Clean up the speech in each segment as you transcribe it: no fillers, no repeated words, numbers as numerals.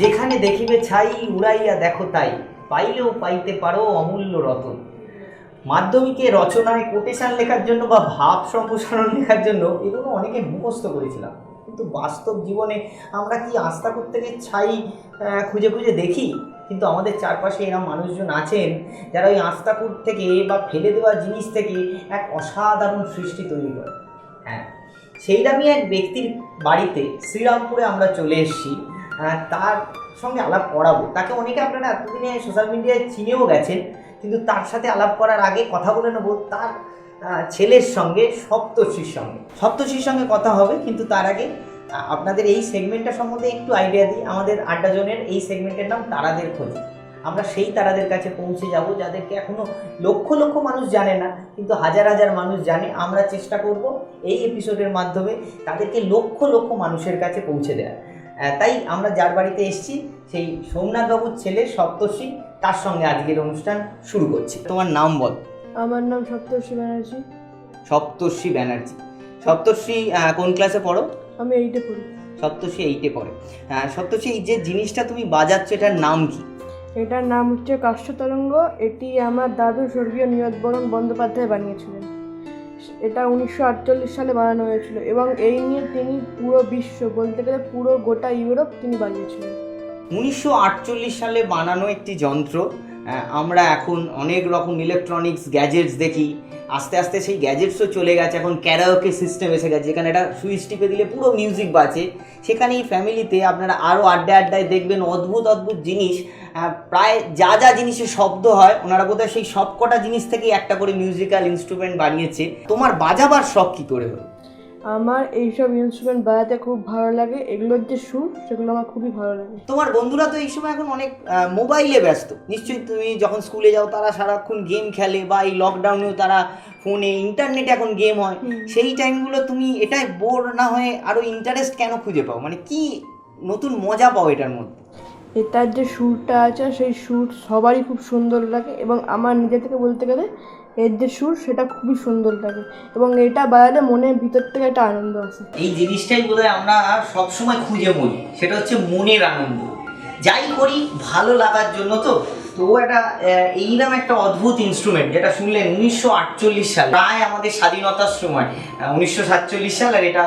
যেখানে দেখিবে ছাই উড়াইয়া দেখো তাই, পাইলেও পাইতে পারো অমূল্য রতন। মাধ্যমিকে রচনায় কোটেশন লেখার জন্য বা ভাব সম্প্রসারণ লেখার জন্য এগুলো অনেকে মুখস্থ করেছিলাম, কিন্তু বাস্তব জীবনে আমরা কি আস্থা করতে গিয়ে ছাই খুঁজে খুঁজে দেখি? কিন্তু আমাদের চারপাশে এরকম মানুষজন আছেন যারা ওই আস্তাকুট থেকে বা ফেলে দেওয়া জিনিস থেকে এক অসাধারণ সৃষ্টি তৈরি করে। হ্যাঁ, সেইরকমই এক ব্যক্তির বাড়িতে শ্রীরামপুরে আমরা চলে এসেছি, তার সঙ্গে আলাপ করাবো। তাকে অনেকে আপনারা এতদিনে সোশ্যাল মিডিয়ায় চিনেও গেছেন, কিন্তু তার সাথে আলাপ করার আগে কথা বলে নেবো তার ছেলের সঙ্গে, সপ্তর্ষির সঙ্গে কথা হবে। কিন্তু তার আগে আপনাদের এই সেগমেন্টটা সম্বন্ধে একটু আইডিয়া দিই। আমাদের আড্ডা জোনের এই সেগমেন্টের নাম তারাদের খোঁজ। আমরা সেই তারাদের কাছে পৌঁছে যাব যাদেরকে এখনও লক্ষ লক্ষ মানুষ জানে না, কিন্তু হাজার হাজার মানুষ জানে। আমরা চেষ্টা করব এই এপিসোডের মাধ্যমে তাদেরকে লক্ষ লক্ষ মানুষের কাছে পৌঁছে দেওয়া। তাই আমরা যার বাড়িতে এসেছি সেই সোমনাথবাবুর ছেলে সপ্তর্ষি, তার সঙ্গে আজকের অনুষ্ঠান শুরু করছি। তোমার নাম বল। আমার নাম সপ্তর্ষি ব্যানার্জি। সপ্তর্ষি ব্যানার্জি। সপ্তর্ষি কোন ক্লাসে পড়ো? আমি 8-এ পড়ি। সপ্তর্ষি 8-এ পড়ে। সপ্তর্ষি, এই যে জিনিসটা তুমি বাজাচ্ছ এটার নাম কি? এটার নাম হচ্ছে কাষ্ঠতরঙ্গ। এটি আমার দাদু স্বর্গীয় নীরদবরণ বন্দ্যোপাধ্যায় বানিয়েছিলেন। এটা 1948 সালে বানানো হয়েছিল এবং এই নিয়ে তিনি পুরো বিশ্ব, বলতে গেলে পুরো গোটা ইউরোপ তিনি বানিয়েছিলেন। 1948 সালে বানানো একটি যন্ত্র। আমরা এখন অনেক রকম ইলেকট্রনিক্স গ্যাজেটস দেখি, আস্তে আস্তে সেই গ্যাজেটসও চলে গেছে। এখন ক্যারাওকে সিস্টেম এসে গেছে, যেখানে একটা সুইচ টিপে দিলে পুরো মিউজিক বাজে। সেখানে এই ফ্যামিলিতে আপনারা আরও আড্ডায় দেখবেন অদ্ভুত অদ্ভুত জিনিস। প্রায় যা যা জিনিসের শব্দ হয় ওনারা বোধহয় সেই সব কটা জিনিস থেকেই একটা করে মিউজিক্যাল ইনস্ট্রুমেন্ট বানিয়েছে। তোমার বাজাবার শখ কী করে হলো? আমার এইসব ইনস্ট্রুমেন্ট বাজাতে খুব ভালো লাগে। এগুলোর যে সুর, সেগুলো আমার খুবই ভালো লাগে। তোমার বন্ধুরা তো এই সময় এখন অনেক মোবাইলে ব্যস্ত। নিশ্চয়ই তুমি যখন স্কুলে যাও তারা সারাক্ষণ গেম খেলে, বা এই লকডাউনেও তারা ফোনে, ইন্টারনেটে এখন গেম হয়। সেই টাইমগুলো তুমি এটাই বোর না হয়ে আরও ইন্টারেস্ট কেন খুঁজে পাও? মানে কি নতুন মজা পাও এটার মধ্যে? এটার যে সুরটা আছে সেই সুর সবারই খুব সুন্দর লাগে, এবং আমার নিজে থেকে বলতে গেলে এর যে সুর সেটা খুবই সুন্দর লাগে, এবং এটা বাজালে মনের ভিতর থেকে একটা আনন্দ আসে। এই জিনিসটাই বোধহয় আমরা সবসময় খুঁজে মরি, সেটা হচ্ছে মনের আনন্দ। যাই করি ভালো লাগার জন্য। তো একটা এইরকম একটা অদ্ভুত ইনস্ট্রুমেন্ট, যেটা শুনলেন 1948 সাল, প্রায় আমাদের স্বাধীনতার সময়। 1947 সাল, আর এটা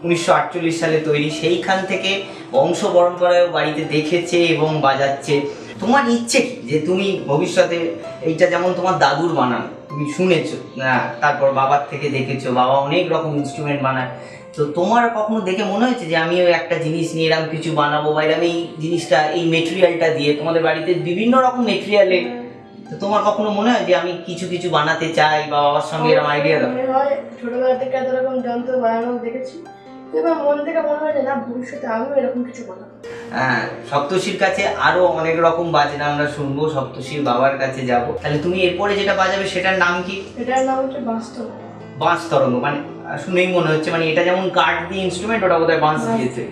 1948 সালে তৈরি। সেইখান থেকে বংশ পরম্পরায় বাড়িতে দেখেছে এবং বাজাচ্ছে। তোমার ইচ্ছে কি যে তুমি ভবিষ্যতে এইটা, যেমন তোমার দাদুর বানানো তুমি শুনেছো, তারপর বাবার থেকে দেখেছো, বাবা অনেক রকম ইনস্ট্রুমেন্ট বানায়, তো তোমার কখনো দেখে মনে হয়েছে যে আমিও একটা জিনিস নিয়ে এরকম কিছু বানাবো, বা এরকম এই জিনিসটা, এই মেটেরিয়ালটা দিয়ে? তোমাদের বাড়িতে বিভিন্ন রকম মেটেরিয়ালে, তো তোমার কখনো মনে হয় যে আমি কিছু কিছু বানাতে চাই, বা বাবার সঙ্গে এরকম আইডিয়া দাও? ছোটবেলা থেকে এত রকম যন্ত্র বানানো দেখেছি, এবার মন থেকে মনে হয় যে না, ভবিষ্যতে আমিও এরকম কিছু বানাবো। হ্যাঁ, সপ্তর্ষির কাছে আরো অনেক রকম বাজনা আমরা শুনবো, সপ্তর্ষির বাবার কাছে যাব। তাহলে তুমি এরপরে যেটা বাজাবে সেটার নাম কি? এটার নাম হচ্ছে বাস্তব। বাঁশ তরঙ্গ। মানে শুনেই মনে হচ্ছে, মানে এটা যেমন কাঠ দিয়ে ইনস্ট্রুমেন্ট, ওটা বোধহয় বাঁশ দিয়েছে।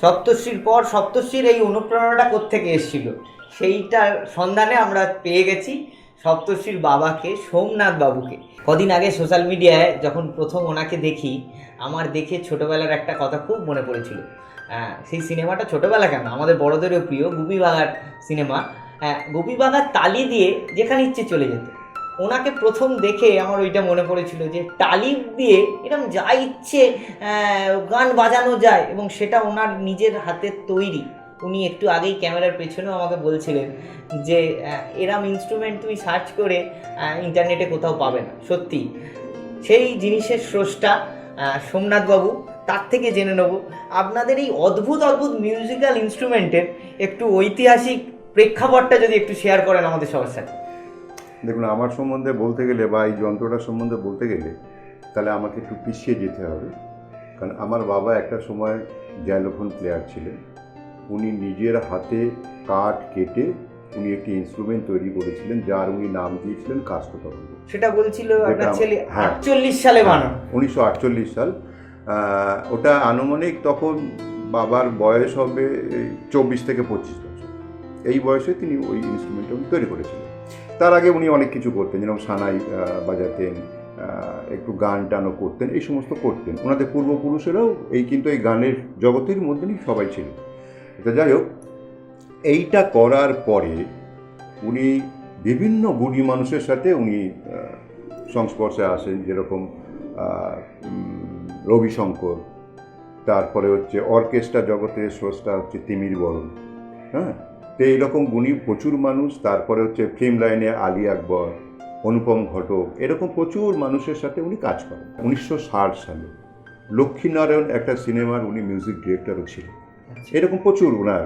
সপ্তর্ষির পর সপ্তর্ষির এই অনুপ্রেরণাটা কোত্থেকে এসেছিল, সেইটার সন্ধানে আমরা পেয়ে গেছি সপ্তর্ষির বাবাকে, সোমনাথ বাবুকে। কদিন আগে সোশ্যাল মিডিয়ায় যখন প্রথম ওনাকে দেখি, আমার দেখে ছোটোবেলার একটা কথা খুব মনে পড়েছিল। সেই সিনেমাটা ছোটোবেলা কেন, আমাদের বড়দেরও প্রিয় গুপি বাঘার সিনেমা। গুপি বাঘার তালি দিয়ে যেখানে ইচ্ছে চলে যেত। ওনাকে প্রথম দেখে আমার ওইটা মনে পড়েছিল যে তালি দিয়ে এরকম যা ইচ্ছে গান বাজানো যায়, এবং সেটা ওনার নিজের হাতের তৈরি। উনি একটু আগেই ক্যামেরার পেছনেও আমাকে বলছিলেন যে এরম ইনস্ট্রুমেন্ট তুমি সার্চ করে ইন্টারনেটে কোথাও পাবে না। সত্যি সেই জিনিসের স্রষ্টা সোমনাথবাবু, তার থেকে জেনে নেব আপনাদের এই অদ্ভুত অদ্ভুত মিউজিক্যাল ইনস্ট্রুমেন্টের একটু ঐতিহাসিক প্রেক্ষাপটটা যদি একটু শেয়ার করেন আমাদের সবার সাথে। দেখুন, আমার সম্বন্ধে বলতে গেলে বা এই যন্ত্রটার সম্বন্ধে বলতে গেলে তাহলে আমাকে একটু পিছিয়ে যেতে হবে। কারণ আমার বাবা একটা সময় জাইলোফোন প্লেয়ার ছিলেন। উনি নিজের হাতে কাঠ কেটে উনি একটি ইনস্ট্রুমেন্ট তৈরি করেছিলেন, যার উনি নাম দিয়েছিলেন কাষ্ঠতরঙ্গ। সেটা বলছিল আপনার ছেলে হ্যাঁ, 48 সালে বানানো। 1948 সাল। ওটা আনুমানিক তখন বাবার বয়স হবে 24 থেকে 25 বছর। এই বয়সে তিনি ওই ইনস্ট্রুমেন্টটা উনি তৈরি করেছিলেন। তার আগে উনি অনেক কিছু করতেন, যেরকম সানাই বাজাতেন, একটু গান টানও করতেন, এই সমস্ত করতেন। ওনাদের পূর্বপুরুষেরাও কিন্তু এই গানের জগতের মধ্যেই সবাই ছিল। তো যাই হোক, এইটা করার পরে উনি বিভিন্ন গুণী মানুষের সাথে উনি সংস্পর্শে আসেন, যেরকম রবিশঙ্কর, তারপরে হচ্ছে অর্কেস্ট্রা জগতের স্রষ্টা হচ্ছে তিমির বরণ, হ্যাঁ। তো এইরকম গুণী প্রচুর মানুষ। তারপরে হচ্ছে ফিল্ম লাইনে আলী আকবর, অনুপম ঘটক, এরকম প্রচুর মানুষের সাথে উনি কাজ করেন। 1960 সালে লক্ষ্মীনারায়ণ একটা সিনেমার উনি মিউজিক ডিরেক্টরও ছিলেন। এরকম প্রচুর ওনার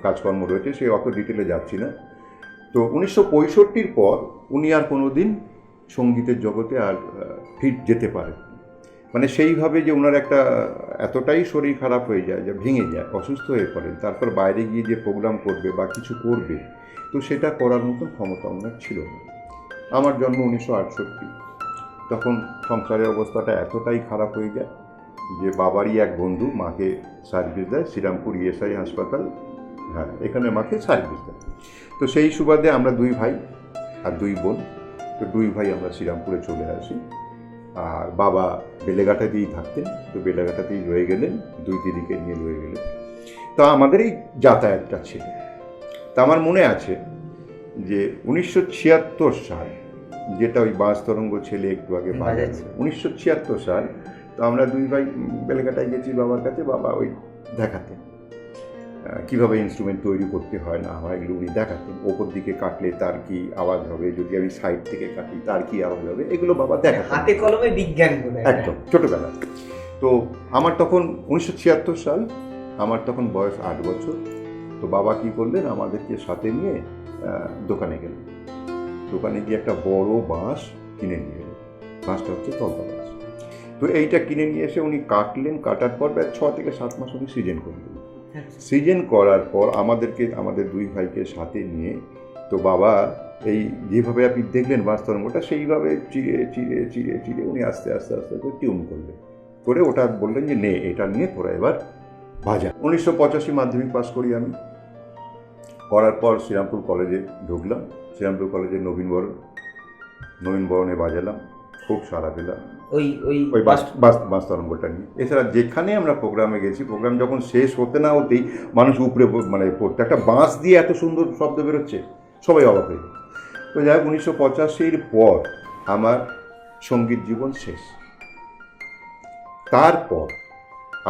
কাজকর্ম রয়েছে, সে অত ডিটেলে যাচ্ছি না। তো 1965 পর উনি আর কোনো দিন সঙ্গীতের জগতে আর ফিট যেতে পারেন। মানে সেইভাবে যে ওনার একটা এতটাই শরীর খারাপ হয়ে যায়, যে ভেঙে যায়, অসুস্থ হয়ে পড়েন, তারপর বাইরে গিয়ে যে প্রোগ্রাম করবে বা কিছু করবে, তো সেটা করার মতো ক্ষমতা ওনার ছিল না। আমার জন্ম 1968। তখন সংসারের অবস্থাটা এতটাই খারাপ হয়ে যায় যে বাবারই এক বন্ধু মাকে সার্ভিস দেয়, শ্রীরামপুর ইএসআই হাসপাতাল, হ্যাঁ, এখানে মাকে সার্ভিস দেয়। তো সেই সুবাদে আমরা 2 ভাই আর 2 বোন, তো 2 ভাই আমরা শ্রীরামপুরে চলে আসি। আর বাবা বেলেঘাটাতেই থাকতেন, তো বেলেঘাটাতেই রয়ে গেলেন, 2 দিদিকে নিয়ে রয়ে গেলেন। তো আমাদের এই যাতায়াতটা ছিল। তা আমার মনে আছে যে 1976 সাল, যেটা ওই বাস তরঙ্গ ছেলে একটু আগে বাজাচ্ছে, 1976 সাল। তো আমরা 2 ভাই বেলেঘাটায় গেছি বাবার কাছে, বাবা ওই দেখাতেন কীভাবে ইনস্ট্রুমেন্ট তৈরি করতে হয় না হয়, এগুলো উনি দেখাতেন। ওপর দিকে কাটলে তার কি আওয়াজ হবে, যদি আমি সাইড থেকে কাটি তার কি আওয়াজ হবে, এগুলো বাবা দেখাতেন। হাতে কলমে বিজ্ঞান একদম ছোটোবেলায়। তো আমার তখন 1976 সাল, আমার তখন বয়স 8 বছর। তো বাবা কী করলেন, আমাদেরকে সাথে নিয়ে দোকানে গেলেন। দোকানে গিয়ে একটা বড় বাঁশ কিনে নিয়ে গেলেন। বাঁশটা হচ্ছে তলতা বাঁশ। তো এইটা কিনে নিয়ে এসে উনি কাটলেন। কাটার পর 6 থেকে 7 মাস উনি সিজন করলেন। সিজন করার পর আমাদের 2 ভাইকে সাথে নিয়ে, তো বাবা এই যেভাবে আপনি দেখলেন বাঁশ তরঙ্গটা, সেইভাবে চিড়ে চিড়ে চিড়ে চিড়ে উনি আস্তে আস্তে আস্তে আস্তে টিউন করলেন। করে ওটা বললেন যে নে, এটা নিয়ে তোরা এবার বাজা। 1985 মাধ্যমিক পাস করি আমি। করার পর শ্রীরামপুর কলেজে ঢুকলাম। শ্রীরামপুর কলেজে নবীন বরণে বাজালাম, খুব সারা পেলাম ওই বাস তরঙ্গটা নিয়ে। এছাড়া যেখানে আমরা প্রোগ্রামে গেছি, প্রোগ্রাম যখন শেষ হতে না হতেই মানুষ উপরে মানে পড়তে, একটা বাঁশ দিয়ে এত সুন্দর শব্দ বেরোচ্ছে, সবাই অবাক হয়ে। তো যাই হোক, 1985 পর আমার সঙ্গীত জীবন শেষ। তারপর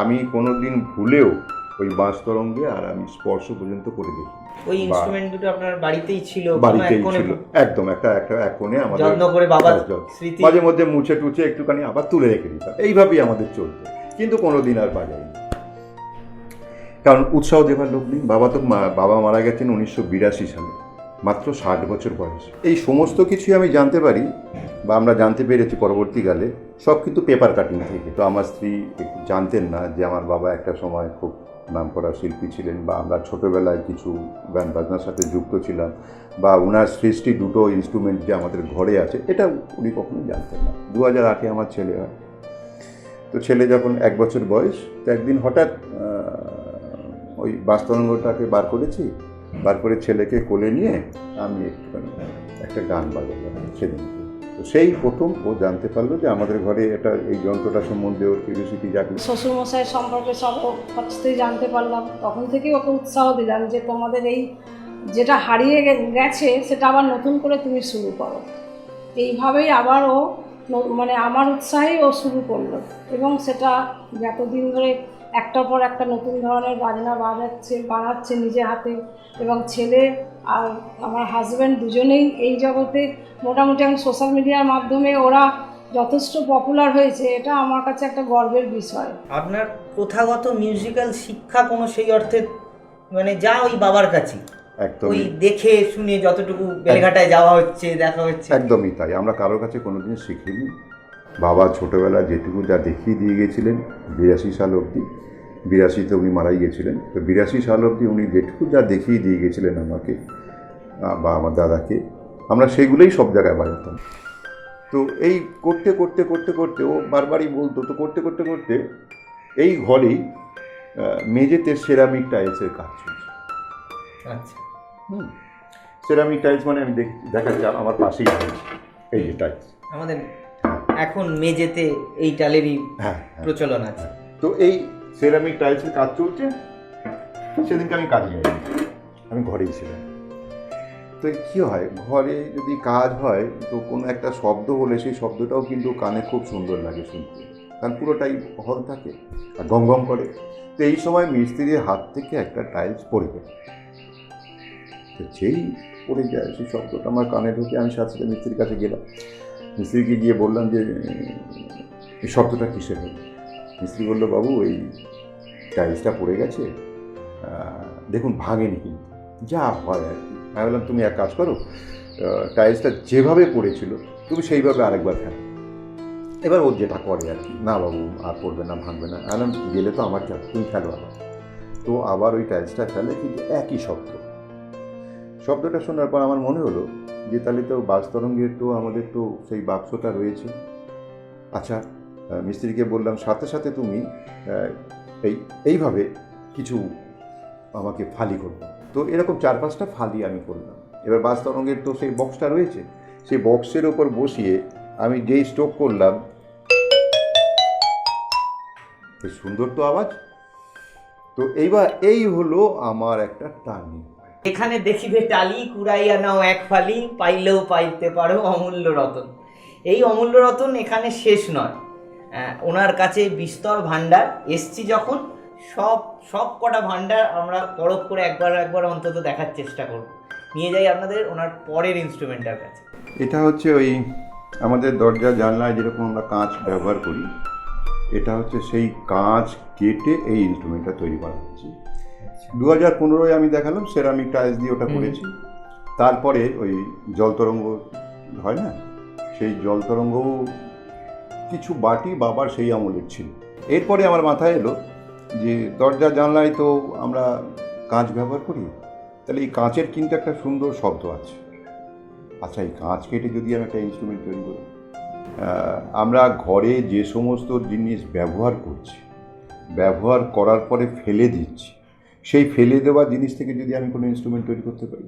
আমি কোনো দিন ভুলেও ওই বাঁশ তরঙ্গে আর আমি স্পর্শ পর্যন্ত করে দেখি। ওই ইনস্ট্রুমেন্ট দুটো আপনার বাড়িতেই ছিল? বাড়িতেই ছিল, একদম একটা এক কোণে আমাদের যত্ন করে বাবা স্মৃতি, মাঝে মধ্যে মুছে টুছে একটুখানি আবার তুলে রেখে দিতাম। এইভাবেই আমাদের চলতো, কিন্তু কোনোদিন আর বাজাইনি, কারণ উৎসাহ দেবার লোক নেই। বাবা মারা গেছেন 1982 সালে, মাত্র 60 বছর বয়স। এই সমস্ত কিছুই আমি জানতে পারি বা আমরা জানতে পেরেছি পরবর্তীকালে, সব কিন্তু পেপার কাটিং থেকে। তো আমার স্ত্রী জানতেন না যে আমার বাবা একটা সময় খুব নামকরা শিল্পী ছিলেন, বা আমরা ছোটোবেলায় কিছু গান বাজনার সাথে যুক্ত ছিলাম, বা ওনার সৃষ্টি 2টো ইনস্ট্রুমেন্ট যে আমাদের ঘরে আছে, এটা উনি কখনোই জানতেন না। 2008-এ আমার ছেলে হয়। তো ছেলে যখন 1 বছর বয়স, তো একদিন হঠাৎ ওই বাঁশ তরঙ্গটাকে বার করে ছেলেকে কোলে নিয়ে আমি একটুখানি একটা গান বাজালাম সেদিন। তো সেই প্রথম ও জানতে পারলো যে আমাদের ঘরে এটা, এই যন্ত্রটা সম্বন্ধে ওর কিউরিওসিটি জাগলো। শ্বশুরমশাইয়ের সম্পর্কে সব কাছ থেকে জানতে পারলাম। তখন থেকেই ওকে উৎসাহ দিলাম যে তোমাদের এই যেটা হারিয়ে গেছে সেটা আবার নতুন করে তুমি শুরু করো। এইভাবেই আবার ও মানে আমার উৎসাহেই ও শুরু করলো, এবং সেটা যতদিন ধরে একটার পর একটা নতুন ধরনের বাজনা বানাচ্ছে নিজের হাতে। এবং ছেলে আর আমার হাজব্যান্ড দুজনেই এই জগতে মোটামুটি আমি সোশ্যাল মিডিয়ার মাধ্যমে ওরা যথেষ্ট পপুলার হয়েছে, এটা আমার কাছে একটা গর্বের বিষয়। আপনার প্রথাগত মিউজিক্যাল শিক্ষা কোনো সেই অর্থে মানে যা ওই বাবার কাছে ওই একদমই দেখে শুনে যতটুকু বেলেঘাটায় যাওয়া হচ্ছে দেখা হচ্ছে একদমই তাই। আমরা কারোর কাছে কোনোদিন শিখিনি। বাবা ছোটোবেলা যেটুকু যা দেখিয়ে দিয়ে গেছিলেন 82 সাল অবধি, 82-তে উনি মারাই গেছিলেন, তো 82 সাল অবধি উনি যেটুকু যা দেখিয়ে দিয়ে গেছিলেন আমাকে বা আমার দাদাকে, আমরা সেগুলোই সব জায়গায় বাজাতাম। তো এই করতে করতে করতে করতে ও বারবারই বলতো, তো করতে করতে করতে এই ঘরেই মেঝেতে সেরামিক টাইলসের কাজ চলছে। আচ্ছা সেরামিক টাইলস মানে আমি দেখাচ্ছি আমার পাশেই টাইলস, এই যে টাইলস আমাদের এখন মেঝেতে এই টালেরই হ্যাঁ প্রচলন আছে। তো এই সেরামিক টাইলসের কাজ চলছে। সেদিনকে আমি কাজে যাইনি, আমি ঘরেই ছিলাম। তো কী হয়, ঘরে যদি কাজ হয় তো কোনো একটা শব্দ হলে সেই শব্দটাও কিন্তু কানে খুব সুন্দর লাগে শুনতে, কারণ পুরোটাই হল থাকে আর গম গম করে। তো এই সময় মিস্ত্রির হাত থেকে একটা টাইলস পড়ে যায়, তো যেই পড়ে যায় সেই শব্দটা আমার কানে ঢুকে আমি সাথে সাথে মিস্ত্রির কাছে গেলাম। মিস্ত্রিকে গিয়ে বললাম যে এই শব্দটা কিসের হলো। মিস্ত্রি বললো, বাবু এই টাইলসটা পড়ে গেছে, দেখুন ভাঙেনি কিন্তু, যা হয় আর কি। আমি বললাম তুমি এক কাজ করো, টাইলসটা যেভাবে পড়েছিল তুমি সেইভাবে আরেকবার ফেলো। এবার ওর যেটা করে আর কি, না বাবু আর পড়বে না, ভাঙবে না। বললাম গেলে তো আমার চাপ, তুমি ফেলো আবার। তো আবার ওই টাইলসটা ফেলে, কিন্তু একই শব্দটা শোনার পর আমার মনে হলো যে তাহলে তো বাজতরঙ্গের তো আমাদের তো সেই বাক্সটা রয়েছে। আচ্ছা, মিস্ত্রিকে বললাম সাথে সাথে তুমি এইভাবে কিছু আমাকে ফালি করবে। তো এরকম 4-5টা ফালি আমি করলাম। এবার বাজতরঙ্গের তো সেই বক্সটা রয়েছে, সেই বক্সের ওপর বসিয়ে আমি যেই স্ট্রোক করলাম, এই সুন্দর তো আওয়াজ। তো এইবার এই হলো আমার একটা টার্নিং। এখানে দেখিবে টালি কুড়াইয়া নাও এক ফালি, পাইলেও পাইতে পারো অমূল্য রতন। এই অমূল্য রতন এখানে শেষ নয়, ওনার কাছে বিস্তর ভাণ্ডার। এসছি যখন সব কটা ভাণ্ডার আমরা পরখ করে একবার অন্তত দেখার চেষ্টা করব। নিয়ে যাই আপনাদের ওনার পরের ইনস্ট্রুমেন্টার কাছে। এটা হচ্ছে ওই আমাদের দরজা জানলায় যেরকম আমরা কাঁচ ব্যবহার করি, এটা হচ্ছে সেই কাঁচ কেটে এই ইনস্ট্রুমেন্টটা তৈরি করা হচ্ছে। 2015-এ আমি দেখালাম সেরামিক টাইলস দিয়ে ওটা করেছি। তারপরে ওই জলতরঙ্গ হয় না, সেই জলতরঙ্গ কিছু বাটি বাবার সেই আমলের ছিল। এরপরে আমার মাথায় এলো যে দরজা জানলায় তো আমরা কাঁচ ব্যবহার করি, তাহলে এই কাঁচের কিন্তু একটা সুন্দর শব্দ আছে। আচ্ছা, এই কাঁচ কেটে যদি আমি একটা ইনস্ট্রুমেন্ট তৈরি করি, আমরা ঘরে যে সমস্ত জিনিস ব্যবহার করছি, ব্যবহার করার পরে ফেলে দিচ্ছি, সেই ফেলে দেওয়া জিনিস থেকে যদি আমি কোনো ইনস্ট্রুমেন্ট তৈরি করতে পারি,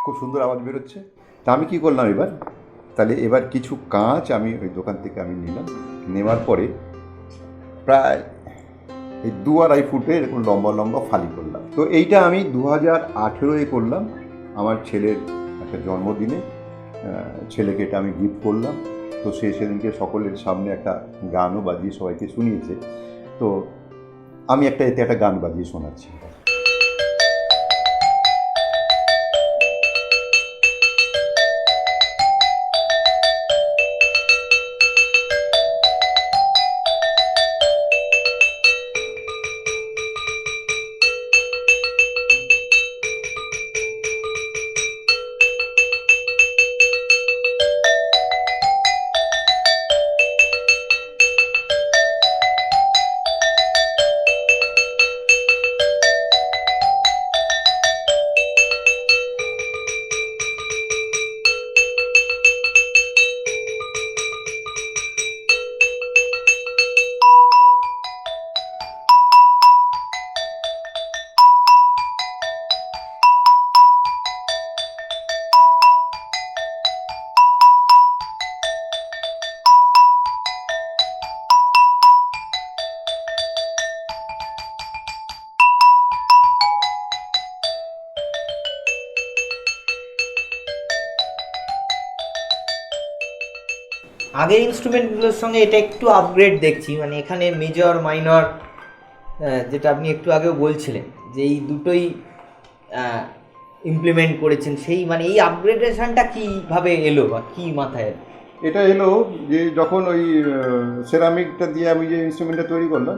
খুব সুন্দর আওয়াজ বেরোচ্ছে। তা আমি কী করলাম এবার কিছু কাঁচ আমি ওই দোকান থেকে আমি নিলাম। নেওয়ার পরে প্রায় এই 2-2.5 ফুটে এরকম লম্বা লম্বা ফালি করলাম। তো এইটা আমি 2018-এ করলাম আমার ছেলের একটা জন্মদিনে। ছেলেকে এটা আমি গিফট করলাম। তো সেদিনকে সকলের সামনে একটা গানও বাজিয়ে সবাইকে শুনিয়েছে। তো আমি এতে একটা গান বাজিয়ে শোনাচ্ছি। আগের ইনস্ট্রুমেন্টগুলোর সঙ্গে এটা একটু আপগ্রেড দেখছি, মানে এখানে মেজর মাইনর যেটা আপনি একটু আগেও বলছিলেন যে এই দুটোই ইমপ্লিমেন্ট করেছেন, সেই মানে এই আপগ্রেডেশনটা কীভাবে এলো বা কী মাথায় এলো? এটা এলো যে যখন ওই সেরামিকটা দিয়ে আমি যে ইনস্ট্রুমেন্টটা তৈরি করলাম,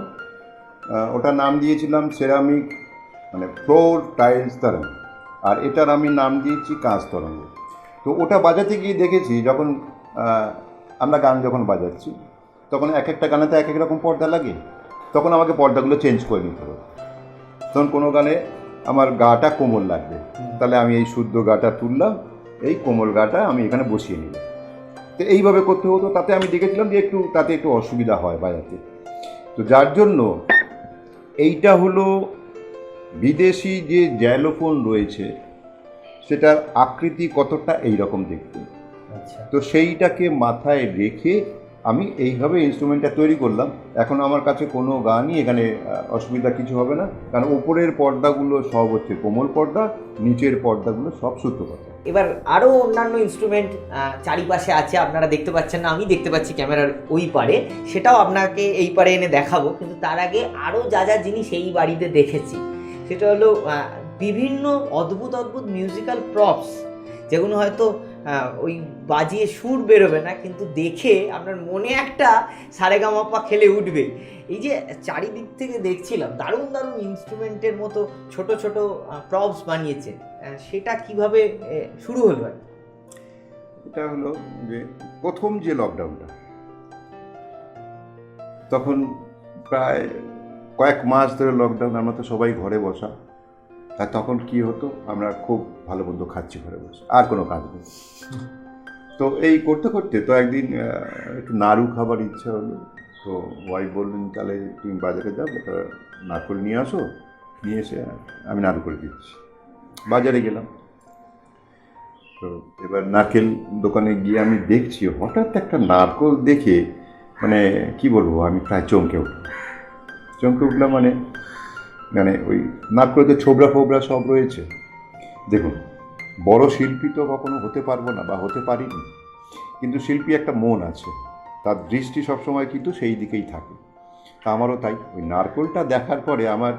ওটার নাম দিয়েছিলাম সেরামিক মানে ফ্লোর টাইলস তরঙ্গ, আর এটার আমি নাম দিয়েছি কাঁচ তরঙ্গ। তো ওটা বাজাতে গিয়ে দেখেছি যখন আমরা গান যখন বাজাচ্ছি তখন এক একটা গানেতে এক এক রকম পর্দা লাগে, তখন আমাকে পর্দাগুলো চেঞ্জ করে নিতে হবে। তখন কোনো গানে আমার গাটা কোমল লাগবে, তাহলে আমি এই শুদ্ধ গাটা তুললাম, এই কোমল গাটা আমি এখানে বসিয়ে নিলাম। তো এইভাবে করতে হতো, তাতে আমি দেখেছিলাম যে তাতে একটু অসুবিধা হয় বাজাতে। তো যার জন্য এইটা হলো বিদেশি যে জ্যালোফোন রয়েছে সেটার আকৃতি কতটা এইরকম দেখতে। আচ্ছা, তো সেইটাকে মাথায় রেখে আমি এইভাবে ইনস্ট্রুমেন্টটা তৈরি করলাম। এখন আমার কাছে কোনো গানই এখানে অসুবিধা কিছু হবে না, কারণ ওপরের পর্দাগুলো সব হচ্ছে কোমল পর্দা, নিচের পর্দাগুলো সব সুতো পর্দা। এবার আরও অন্যান্য ইনস্ট্রুমেন্ট চারিপাশে আছে, আপনারা দেখতে পাচ্ছেন না, আমি দেখতে পাচ্ছি ক্যামেরার ওই পারে, সেটাও আপনাকে এই পারে এনে দেখাবো। কিন্তু তার আগে আরও যা যা জিনিস এই বাড়িতে দেখেছি সেটা হলো বিভিন্ন অদ্ভুত অদ্ভুত মিউজিক্যাল প্রপস, যেগুলো হয়তো ওই বাজিয়ে সুর বেরোবে না, কিন্তু দেখে আপনার মনে একটা সারেগামাপা খেলে উঠবে। এই যে চারিদিক থেকে দেখছিলাম দারুণ দারুণ ইনস্ট্রুমেন্টের মতো ছোট ছোট প্রপস বানিয়েছে, সেটা কিভাবে শুরু হলো? এটা হলো যে প্রথম যে লকডাউনটা, তখন প্রায় কয়েক মাস ধরে লকডাউন, আমরা তো সবাই ঘরে বসা। আর তখন কি হতো, আমরা খুব ভালো মন্দ খাচ্ছি ঘরে বসে, আর কোনো কাজ নেই। তো এই করতে করতে তো একদিন একটু নাড়ু খাবার ইচ্ছা হলো। তো ওয়াইফ বললেন, তাহলে তুমি বাজারে যাও, একটা নারকেল নিয়ে আসো, নিয়ে এসে আমি নাড়ু করে দিচ্ছি। বাজারে গেলাম, তো এবার নারকেল দোকানে গিয়ে আমি দেখছি হঠাৎ একটা নারকেল দেখে মানে কি বলবো, আমি প্রায় চমকে উঠলাম। মানে ওই নারকেলতে ছোবরা ফোবরা সব রয়েছে। দেখুন, বড় শিল্পী তো কখনো হতে পারবো না বা হতে পারিনি, কিন্তু শিল্পী একটা মন আছে, তার দৃষ্টি সবসময় কিন্তু সেই দিকেই থাকে। তা আমারও তাই। ওই নারকেলটা দেখার পরে আমার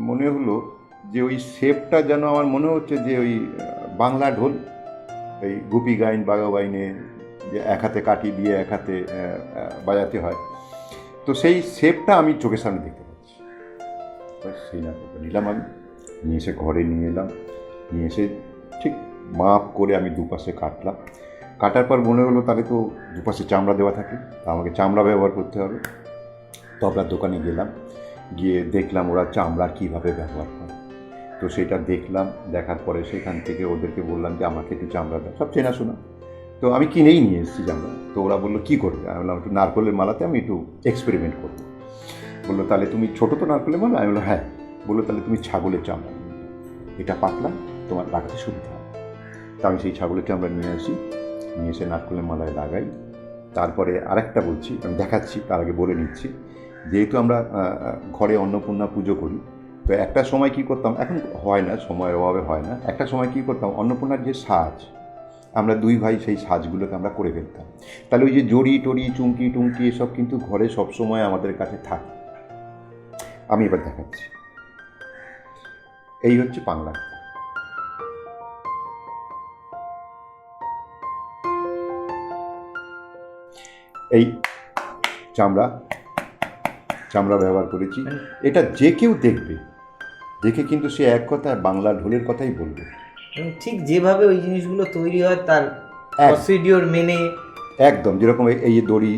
মনে হলো যে ওই শেপটা যেন আমার মনে হচ্ছে যে ওই বাংলা ঢোল, এই গুপি গাইন বাগাবাইনে যে এক হাতে কাঠি দিয়ে এক হাতে বাজাতে হয়, তো সেই শেপটা আমি চোখের সামনে দেখতে পাচ্ছি। সেই নারকেলটা নিলাম, আমি নিয়ে এসে ঘরে নিয়ে এলাম, নিয়ে এসে ঠিক মাপ করে আমি দুপাশে কাটার পর মনে হলো তাহলে তো দুপাশে চামড়া দেওয়া থাকে, তা আমাকে চামড়া ব্যবহার করতে হবে। তো আমরা দোকানে গেলাম, গিয়ে দেখলাম ওরা চামড়া কীভাবে ব্যবহার করে। তো সেটা দেখলাম, দেখার পরে সেখান থেকে ওদেরকে বললাম যে আমাকে একটু চামড়া দাও, সব চেনাশোনা। তো আমি কিনেই নিয়ে এসেছি চামড়া। তো ওরা বললো কী করবে? আমি বললাম একটু নারকেলের মালাতে আমি একটু এক্সপেরিমেন্ট করবো। বললো তাহলে তুমি ছোটো তো নারকেলের মালা? আমি বললো হ্যাঁ। বললো তাহলে তুমি ছাগলের চামড়া, এটা পাতলা, তোমার লাগাতে সুবিধা হবে। তা আমি সেই ছাগলের চামড়া নিয়ে আসি, নিয়ে এসে নারকেলের মালায় লাগাই। তারপরে আরেকটা বলছি, আমি দেখাচ্ছি, তার আগে বলে নিচ্ছি। যেহেতু আমরা ঘরে অন্নপূর্ণা পুজো করি, তো একটা সময় কী করতাম, এখন হয় না, সময়ের অভাবে হয় না, একটা সময় কী করতাম, অন্নপূর্ণার যে সাজ, আমরা দুই ভাই সেই সাজগুলোকে আমরা করে ফেলতাম। তাহলে ওই যে জড়ি টড়ি চুমকি টুমকি এসব কিন্তু ঘরে সবসময় আমাদের কাছে থাকে। আমি এবার দেখাচ্ছি। এই হচ্ছে বাংলা। এই চামড়া ব্যবহার করেছি। এটা যে কেউ দেখে কিন্তু সে এক কথায় বাংলা ঢোলের কথাই বলবে। ঠিক যেভাবে ওই জিনিসগুলো তৈরি হয় তার প্রসিডিওর মেনে, একদম যেরকম এই দড়ি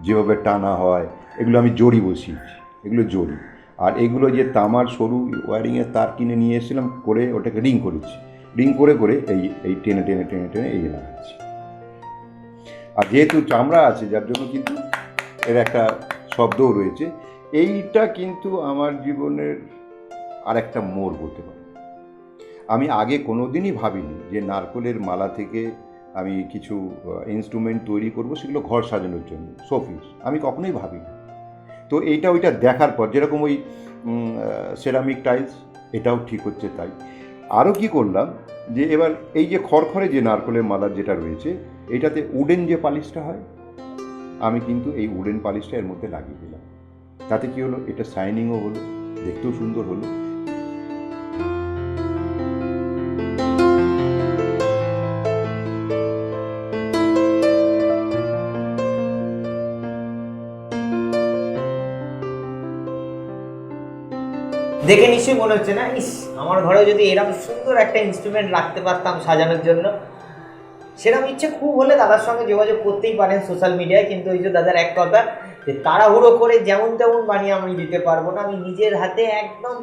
যেভাবে টানা হয়, এগুলো আমি জড়ি বসিয়েছি, এগুলো জড়ি। আর এগুলো যে তামার সরু ওয়ারিংয়ের তার কিনে নিয়ে এসেছিলাম, করে ওটাকে রিং করেছি, রিং করে এই টেনে এই লাগাচ্ছি। আর যেহেতু চামড়া আছে যার জন্য কিন্তু এর একটা শব্দও রয়েছে। এইটা কিন্তু আমার জীবনের আর একটা মোড় বলতে পারি। আমি আগে কোনো দিনই ভাবিনি যে নারকেলের মালা থেকে আমি কিছু ইনস্ট্রুমেন্ট তৈরি করব, সেগুলো ঘর সাজানোর জন্য, শোপিস, আমি কখনোই ভাবিনি। তো ওইটা দেখার পর, যেরকম ওই সেরামিক টাইলস, এটাও ঠিক হচ্ছে তাই। আরও কি করলাম যে এবার এই যে খড়খড়ে যে নারকেলের মালা যেটা রয়েছে, এইটাতে উডেন যে পালিশটা হয়, আমি কিন্তু এই উডেন পালিশটা এর মধ্যে লাগিয়ে দিলাম। তাতে কি হলো, এটা শাইনিংও হলো, দেখতেও সুন্দর হলো। দেখে নিশ্চয়ই মনে হচ্ছে না, ইস আমার ঘরেও যদি এরকম সুন্দর একটা ইনস্ট্রুমেন্ট রাখতে পারতাম সাজানোর জন্য। সেরকম ইচ্ছে খুব হলে দাদার সঙ্গে যোগাযোগ করতেই পারেন সোশ্যাল মিডিয়ায়। কিন্তু ওই যে দাদার এক কথা, যে তাড়াহুড়ো করে যেমন তেমন বানিয়ে আমি দিতে পারবো না। আমি নিজের হাতে একদম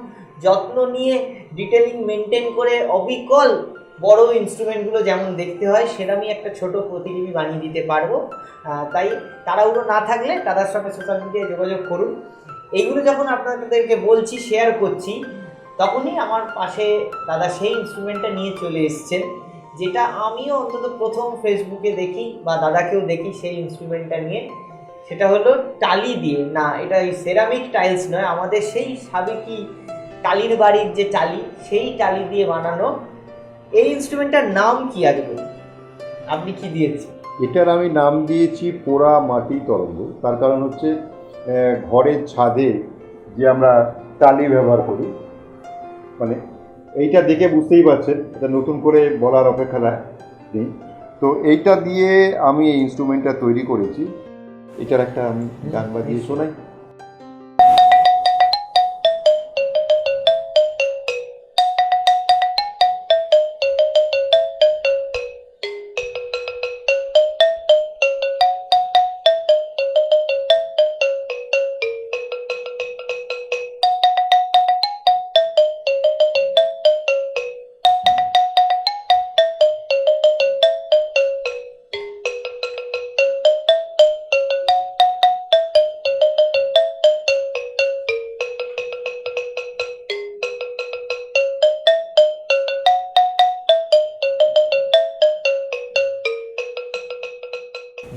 যত্ন নিয়ে ডিটেলিং মেনটেন করে অবিকল বড় ইনস্ট্রুমেন্টগুলো যেমন দেখতে হয় সেরকমই একটা ছোট প্রতিলিপি বানিয়ে দিতে পারবো। তাই তাড়াহুড়ো না থাকলে দাদার সঙ্গে সোশ্যাল মিডিয়ায় যোগাযোগ করুন। এইগুলো যখন আপনাদেরকে বলছি, শেয়ার করছি, তখনই আমার পাশে দাদা সেই ইনস্ট্রুমেন্টটা নিয়ে চলে এসছেন, যেটা আমিও অন্তত প্রথম ফেসবুকে দেখি বা দাদাকেও দেখি সেই ইনস্ট্রুমেন্টটা নিয়ে। সেটা হলো টালি দিয়ে, না এটা ওই সেরামিক টাইলস নয়, আমাদের সেই সাবেকি টালির বাড়ির যে টালি, সেই টালি দিয়ে বানানো। এই ইনস্ট্রুমেন্টটার নাম কি আগে বলুন, আপনি কি দিয়েছেন? এটার আমি নাম দিয়েছি পোড়া মাটি তরঙ্গ। তার কারণ হচ্ছে ঘরের ছাদে যে আমরা টালি ব্যবহার করি, মানে এইটা দেখে বুঝতেই পারছেন, এটা নতুন করে বলার অপেক্ষা নেই। তো এইটা দিয়ে আমি এই ইনস্ট্রুমেন্টটা তৈরি করেছি। এটার একটা আমি গান বাজিয়ে শোনাই।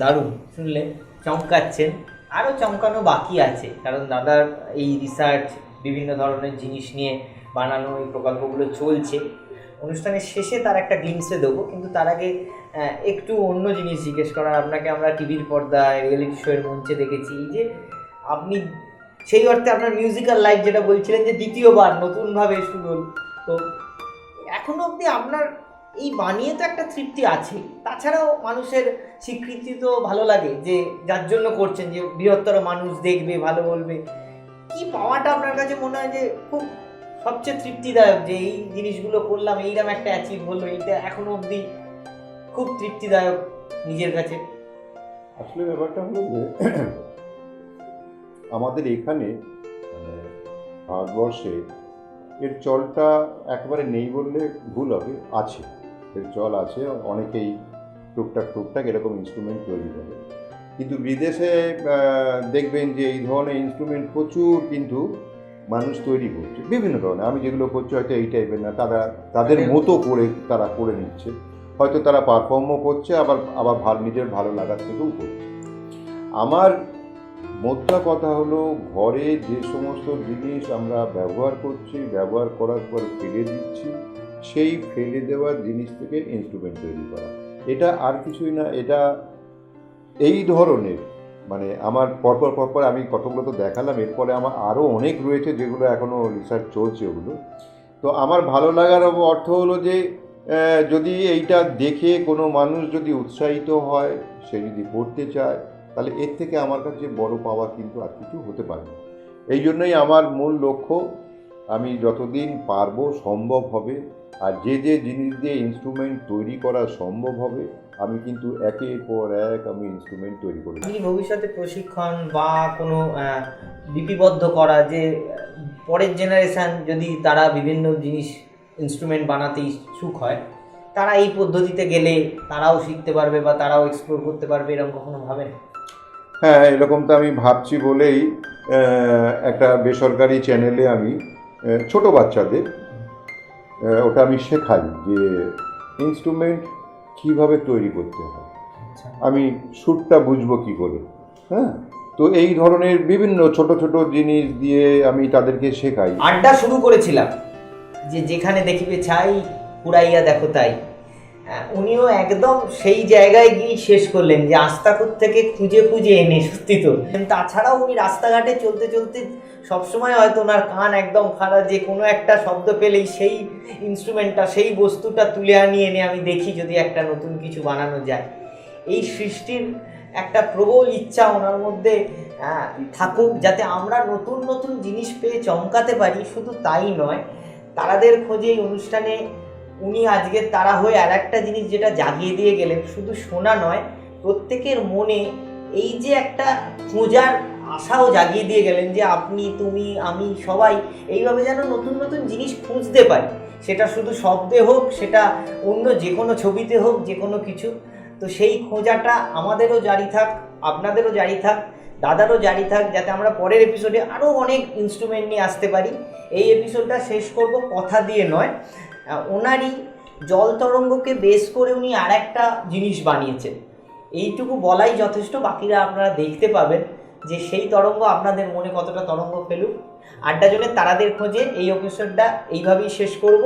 দারুণ, শুনলে চমকাচ্ছেন। আরও চমকানো বাকি আছে, কারণ দাদার এই রিসার্চ, বিভিন্ন ধরনের জিনিস নিয়ে বানানো এই প্রকল্পগুলো চলছে। অনুষ্ঠানের শেষে তার একটা গ্লিমসে দেবো, কিন্তু তার আগে একটু অন্য জিনিস জিজ্ঞেস করার। আপনাকে আমরা টিভির পর্দায়, রিয়েলিটি শোয়ের মঞ্চে দেখেছি, এই যে আপনি সেই অর্থে আপনার মিউজিক্যাল লাইফ যেটা বলছিলেন যে দ্বিতীয়বার নতুনভাবে শুরু হল, তো এখনও অবধি আপনার এই বানিয়ে তো একটা তৃপ্তি আছে, তাছাড়াও মানুষের স্বীকৃতি তো ভালো লাগে, যে যার জন্য করছেন, যে বৃহত্তর মানুষ দেখবে, ভালো বলবে। কি পাওয়াটা আপনার কাছে মনে হয় যে খুব সবচেয়ে তৃপ্তিদায়ক, যে এই জিনিসগুলো করলাম, এইরকম একটা অ্যাচিভ হলো, এইটা এখনো অবধি খুব তৃপ্তিদায়ক নিজের কাছে? আসলে ব্যাপারটা হলো যে আমাদের এখানে ভারতবর্ষে এর চলটা একেবারে নেই বললে ভুল হবে, আছে, এর চল আছে। অনেকেই টুকটাক এরকম ইনস্ট্রুমেন্ট তৈরি করে। কিন্তু বিদেশে দেখবেন যে এই ধরনের ইনস্ট্রুমেন্ট প্রচুর কিন্তু মানুষ তৈরি করছে, বিভিন্ন ধরনের। আমি যেগুলো করছি হয়তো এই টাইপের না, তাদের মতো করে তারা করে নিচ্ছে, হয়তো তারা পারফর্মও করছে, আবার নিজের ভালো লাগার থেকেও করছে। আমার মোদ্দা কথা হলো, ঘরে যে সমস্ত জিনিস আমরা ব্যবহার করছি, ব্যবহার করার পর ফেলে দিচ্ছি, সেই ফেলে দেওয়ার জিনিস থেকে ইনস্ট্রুমেন্ট তৈরি করা, এটা আর কিছুই না। এটা এই ধরনের, মানে আমার পরপর আমি কতগুলো তো দেখালাম, এরপরে আমার আরও অনেক রয়েছে যেগুলো এখনও রিসার্চ চলছে ওগুলো। তো আমার ভালো লাগার অর্থ হলো যে যদি এইটা দেখে কোনো মানুষ যদি উৎসাহিত হয়, সে যদি পড়তে চায়, তাহলে এর থেকে আমার কাছে বড় পাওয়া কিন্তু আর কিছু হতে পারে না। এই জন্যই আমার মূল লক্ষ্য, আমি যতদিন পারবো, সম্ভব হবে, আর যে জিনিস দিয়ে ইনস্ট্রুমেন্ট তৈরি করা সম্ভব হবে, আমি কিন্তু একের পর এক আমি ইনস্ট্রুমেন্ট তৈরি করি। আপনি ভবিষ্যতে প্রশিক্ষণ বা কোনো লিপিবদ্ধ করা, যে পরের জেনারেশান যদি তারা বিভিন্ন জিনিস ইনস্ট্রুমেন্ট বানাতে ইচ্ছুক হয়, তারা এই পদ্ধতিতে গেলে তারাও শিখতে পারবে বা তারাও এক্সপ্লোর করতে পারবে, এরকম কখনো ভাবেন? হ্যাঁ, এরকম তো আমি ভাবছি বলেই একটা বেসরকারি চ্যানেলে আমি ছোট বাচ্চাদের ওটা আমি শেখাই যে ইনস্ট্রুমেন্ট কীভাবে তৈরি করতে হয়, আমি সুরটা বুঝবো কী করে। হ্যাঁ, তো এই ধরনের বিভিন্ন ছোট ছোট জিনিস দিয়ে আমি তাদেরকে শেখাই। আড্ডা শুরু করেছিলাম যে যেখানে দেখিবে ছাই, পুরাইয়া দেখো তাই। উনিও একদম সেই জায়গায় গিয়ে শেষ করলেন, যে আস্তাকুর থেকে খুঁজে এনে। সত্যি তো। তাছাড়াও উনি রাস্তাঘাটে চলতে চলতে সবসময় হয়তো ওনার কান একদম খারাপ, যে কোনো একটা শব্দ পেলেই সেই ইনস্ট্রুমেন্টটা, সেই বস্তুটা তুলে এনে আমি দেখি যদি একটা নতুন কিছু বানানো যায়। এই সৃষ্টির একটা প্রবল ইচ্ছা ওনার মধ্যে থাকুক, যাতে আমরা নতুন নতুন জিনিস পেয়ে চমকাতে পারি। শুধু তাই নয়, তারাদের খোঁজে এই অনুষ্ঠানে উনি আজকে তারা হয়ে আর একটা জিনিস যেটা জাগিয়ে দিয়ে গেলেন, শুধু শোনা নয়, প্রত্যেকের মনে এই যে একটা খোঁজার আশাও জাগিয়ে দিয়ে গেলেন যে আপনি, তুমি, আমি সবাই এইভাবে যেন নতুন নতুন জিনিস খুঁজতে পারি, সেটা শুধু শব্দে হোক, সেটা অন্য যে কোনো ছবিতে হোক, যে কোনো কিছু। তো সেই খোঁজাটা আমাদেরও জারি থাক, আপনাদেরও জারি থাক, দাদারও জারি থাক, যাতে আমরা পরের এপিসোডে আরও অনেক ইনস্ট্রুমেন্ট নিয়ে আসতে পারি। এই এপিসোডটা শেষ করব কথা দিয়ে নয়, ওনারই জল তরঙ্গকে বেস করে উনি আর একটা জিনিস বানিয়েছেন, এইটুকু বলাই যথেষ্ট। বাকিরা আপনারা দেখতে পাবেন যে সেই তরঙ্গ আপনাদের মনে কতটা তরঙ্গ ফেলুক। আড্ডা জলের তারাদের খোঁজে এই এপিসোডটা এইভাবেই শেষ করব।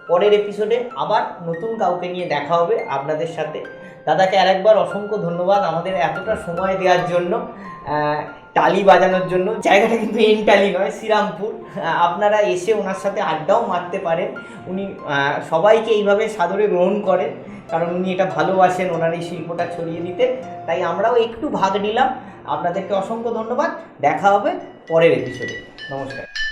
পরের এপিসোডে আবার নতুন কাউকে নিয়ে দেখা হবে আপনাদের সাথে। দাদাকে আরেকবার অসংখ্য ধন্যবাদ আমাদের এতটা সময় দেওয়ার জন্য, টালি বাজানোর জন্য। জায়গাটা কিন্তু এনটালি নয়, শ্রীরামপুর। আপনারা এসে ওনার সাথে আড্ডাও মারতে পারেন। উনি সবাইকে এইভাবে সাদরে গ্রহণ করেন, কারণ উনি এটা ভালোবাসেন ওনার এই শিল্পটা ছড়িয়ে দিতে। তাই আমরাও একটু ভাগ নিলাম। আপনাদেরকে অসংখ্য ধন্যবাদ। দেখা হবে পরের এপিসোডে। নমস্কার।